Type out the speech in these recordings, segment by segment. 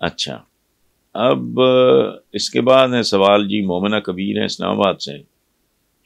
اچھا، اب اس کے بعد ہے سوال جی مومنہ کبیر ہیں اسلام آباد سے.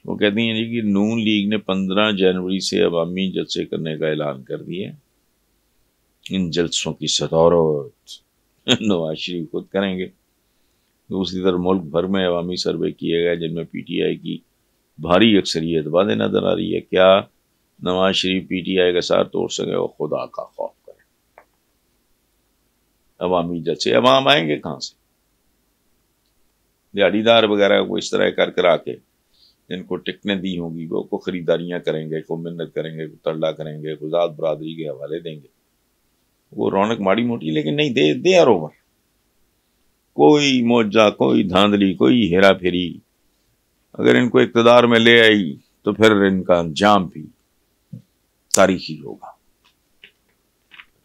وہ کہتی ہیں جی کہ نون لیگ نے 15 جنوری سے عوامی جلسے کرنے کا اعلان کر دیا. ان جلسوں کی صدارت نواز شریف خود کریں گے. دوسری طرف ملک بھر میں عوامی سروے کیے گئے جن میں پی ٹی آئی کی بھاری اکثریت واضح نظر آ رہی ہے. کیا Nawaz Sharif P T I کا ساتھ توڑ سکے؟ وہ خدا کا خوف کرے. عوامی جلسے عوام آئیں گے کہاں سے؟ دیہڑی دار وغیرہ کو اس طرح کر کرا کے جن کو ٹکٹیں دی ہوں گی وہ کو خریداریاں کریں گے، کو منت کریں گے، کو ترلا کریں گے، کو ذات برادری کے حوالے دیں گے. وہ رونق ماڑی موٹی لیکن نہیں، دے آر اوور. کوئی معجزہ، کوئی دھاندلی، کوئی ہیرا پھیری اگر ان کو اقتدار میں لے آئی تو پھر ان کا انجام بھی تاریخی ہوگا.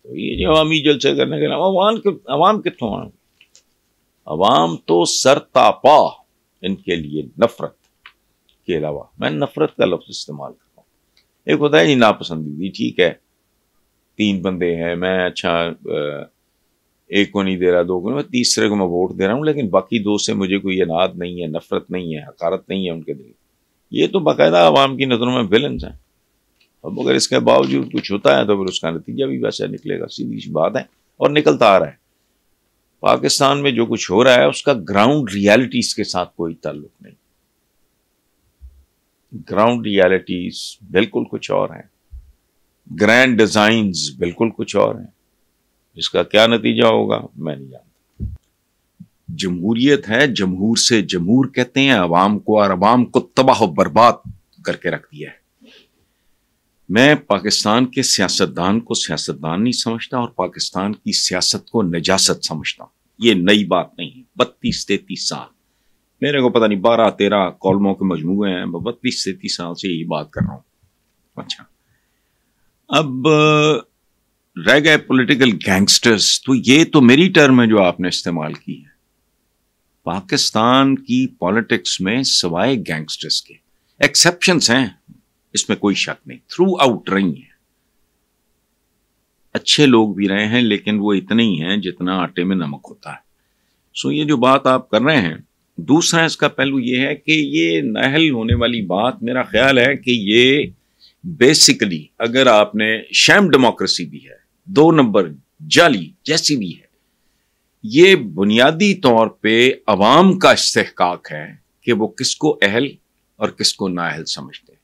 تو یہ جو عوامی جلسے کرنے کے عوام کتوں آئیں؟ عوام تو سرتاپا ان کے لیے نفرت کے علاوہ، میں نفرت کا لفظ استعمال کرتا ہوں. ایک ہوتا ہے جی ناپسندیدگی، ٹھیک ہے 3 بندے ہیں، میں اچھا ایک کو نہیں دے رہا، 2 کو نہیں، تیسرے کو میں ووٹ دے رہا ہوں، لیکن باقی 2 سے مجھے کوئی اناد نہیں ہے، نفرت نہیں ہے، حقارت نہیں ہے ان کے دل. یہ تو باقاعدہ عوام کی نظروں میں ویلنس ہیں. اب اگر اس کے باوجود کچھ ہوتا ہے تو پھر اس کا نتیجہ بھی ویسا نکلے گا، سیدھی سی بات ہے، اور نکلتا آ رہا ہے. پاکستان میں جو کچھ ہو رہا ہے اس کا گراؤنڈ ریالٹیز کے ساتھ کوئی تعلق نہیں. گراؤنڈ ریالٹیز بالکل کچھ اور ہیں، گرینڈ ڈیزائنز بالکل کچھ اور ہیں. اس کا کیا نتیجہ ہوگا میں نہیں جانتا. جمہوریت ہے، جمہور سے جمہور کہتے ہیں عوام کو، اور عوام کو تباہ و برباد کر کے رکھ دیا ہے. میں پاکستان کے سیاستدان کو سیاستدان نہیں سمجھتا اور پاکستان کی سیاست کو نجاست سمجھتا ہوں. یہ نئی بات نہیں ہے. 32-33 سال، میرے کو پتہ نہیں 12-13 کالموں کے مجموعے ہیں، 32-33 سال سے یہی بات کر رہا ہوں. اچھا، اب رہ گئے پولیٹیکل گینگسٹرز، تو یہ تو میری ٹرم ہے جو آپ نے استعمال کی ہے. پاکستان کی پالیٹکس میں سوائے گینگسٹرز کے ایکسیپشنز ہیں، اس میں کوئی شک نہیں، تھرو آؤٹ رہی ہیں. اچھے لوگ بھی رہے ہیں لیکن وہ اتنے ہی ہیں جتنا آٹے میں نمک ہوتا ہے. سو یہ جو بات آپ کر رہے ہیں، دوسرا اس کا پہلو یہ ہے کہ یہ نااہل ہونے والی بات، میرا خیال ہے کہ یہ بیسیکلی اگر آپ نے شیم ڈیموکریسی بھی ہے، 2 نمبر جعلی جیسی بھی ہے، یہ بنیادی طور پہ عوام کا استحقاق ہے کہ وہ کس کو اہل اور کس کو نااہل سمجھتے ہیں.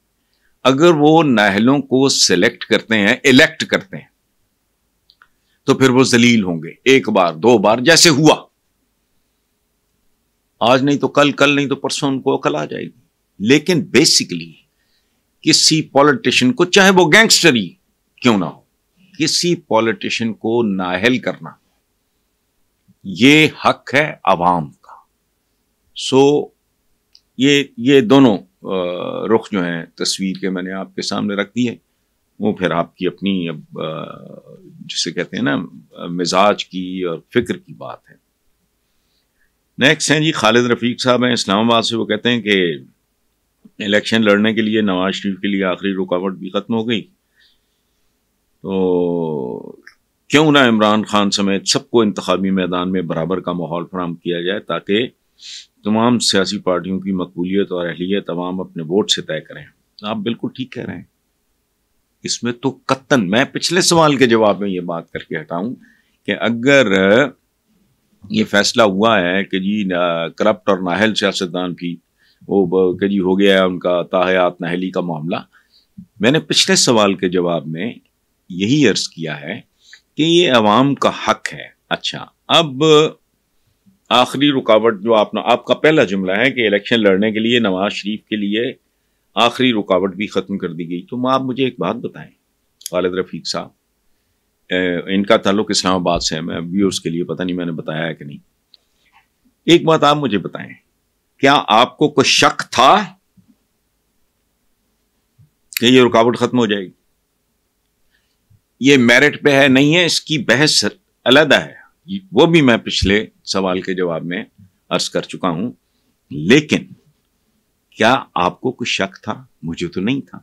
اگر وہ نااہلوں کو سلیکٹ کرتے ہیں، الیکٹ کرتے ہیں، تو پھر وہ ذلیل ہوں گے 1 بار 2 بار، جیسے ہوا آج نہیں تو کل، کل نہیں تو پرسوں ان کو عقل آ جائے گی. لیکن بیسیکلی کسی پولیٹیشین کو، چاہے وہ گینگسٹر ہی کیوں نہ ہو، کسی پولیٹیشین کو نااہل کرنا یہ حق ہے عوام کا. سو یہ دونوں رخ جو ہیں تصویر کے میں نے آپ کے سامنے رکھ دی ہے. وہ پھر آپ کی اپنی جسے کہتے ہیں نا مزاج کی اور فکر کی بات ہے. نیکسٹ ہیں جی خالد رفیق صاحب ہیں اسلام آباد سے. وہ کہتے ہیں کہ الیکشن لڑنے کے لیے نواز شریف کے لیے آخری رکاوٹ بھی ختم ہو گئی، تو کیوں نہ عمران خان سمیت سب کو انتخابی میدان میں برابر کا ماحول فراہم کیا جائے تاکہ تمام سیاسی پارٹیوں کی مقبولیت اور اہلیت عوام اپنے ووٹ سے طے کریں. آپ بالکل ٹھیک کہہ رہے ہیں. اس میں تو قطعاً میں پچھلے سوال کے جواب میں یہ بات کر کے ہٹاؤں کہ اگر یہ فیصلہ ہوا ہے کہ جی کرپٹ اور نااہل سیاستدان بھی وہ کہ جی ہو گیا ہے ان کا تاحیات نااہلی کا معاملہ، میں نے پچھلے سوال کے جواب میں یہی عرض کیا ہے کہ یہ عوام کا حق ہے. اچھا، اب آخری رکاوٹ جو آپ کا پہلا جملہ ہے کہ الیکشن لڑنے کے لیے نواز شریف کے لیے آخری رکاوٹ بھی ختم کر دی گئی، تو آپ مجھے ایک بات بتائیں خالد رفیق صاحب، ان کا تعلق اسلام آباد سے ہے، میں ویورز کے لیے پتہ نہیں میں نے بتایا ہے کہ نہیں. ایک بات آپ مجھے بتائیں، کیا آپ کو کوئی شک تھا کہ یہ رکاوٹ ختم ہو جائے گی؟ یہ میرٹ پہ ہے نہیں ہے، اس کی بحث علیحدہ ہے، وہ بھی میں پچھلے سوال کے جواب میں عرض کر چکا ہوں. لیکن کیا آپ کو کوئی شک تھا؟ مجھے تو نہیں تھا.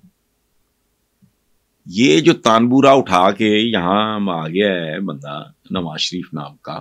یہ جو تانبورا اٹھا کے یہاں آ گیا ہے بندہ نواز شریف نام کا،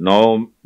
9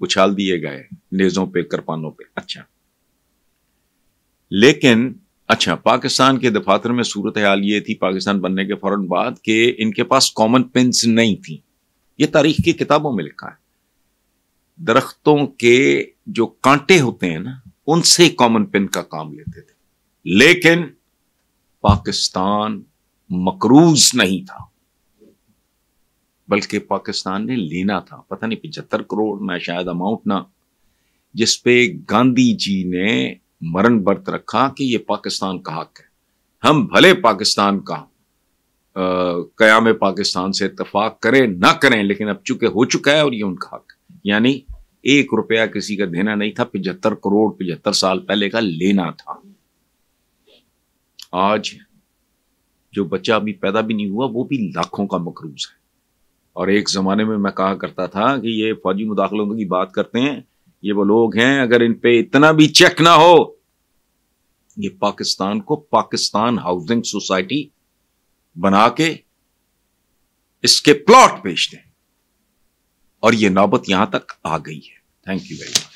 اچھال دیے گئے نیزوں پہ کرپانوں پہ. اچھا لیکن اچھا پاکستان کے دفاتر میں صورتحال یہ تھی پاکستان بننے کے فوراً بعد کہ ان کے پاس کامن پینس نہیں تھی. یہ تاریخ کی کتابوں میں لکھا ہے. درختوں کے جو کانٹے ہوتے ہیں نا ان سے کامن پین کا کام لیتے تھے. لیکن پاکستان مقروض نہیں تھا بلکہ پاکستان نے لینا تھا. پتہ نہیں 75 کروڑ میں شاید اماؤنٹ نہ, جس پہ گاندھی جی نے مرن برت رکھا کہ یہ پاکستان کا حق ہے. ہم بھلے پاکستان کا قیام پاکستان سے اتفاق کریں نہ کریں لیکن اب چونکہ ہو چکا ہے اور یہ ان کا حق ہے. یعنی 1 روپیہ کسی کا دینا نہیں تھا, 75 کروڑ 75 سال پہلے کا لینا تھا. آج جو بچہ ابھی پیدا بھی نہیں ہوا وہ بھی لاکھوں کا مقروض ہے. اور ایک زمانے میں کہا کرتا تھا کہ یہ فوجی مداخلوں کی بات کرتے ہیں, یہ وہ لوگ ہیں اگر ان پہ اتنا بھی چیک نہ ہو یہ پاکستان کو پاکستان ہاؤسنگ سوسائٹی بنا کے اس کے پلاٹ بیچ دیں. اور یہ نوبت یہاں تک آ گئی ہے. Thank you very much.